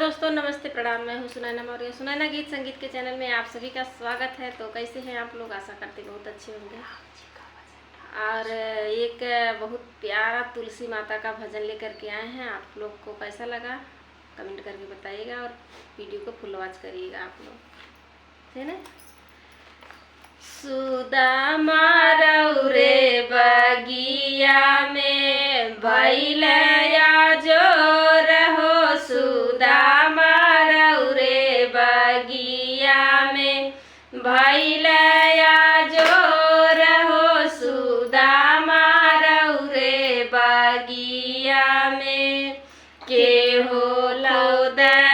दोस्तों नमस्ते प्रणाम। मैं हूँ सुनैना मौर्य। सुनैना गीत संगीत के चैनल में आप सभी का स्वागत है। तो कैसे हैं आप लोग? आशा करते बहुत अच्छे होंगे। और एक बहुत प्यारा तुलसी माता का भजन लेकर के आए हैं। आप लोग को कैसा लगा कमेंट करके बताइएगा और वीडियो को फुल वॉच करिएगा आप लोग, है ना। सुदामा रौरे बगिया में भैलया जोर हो, सुदामा रौरे बगिया में भैलया जोर हो, सुदामा रौरे बगिया में के हो लौदा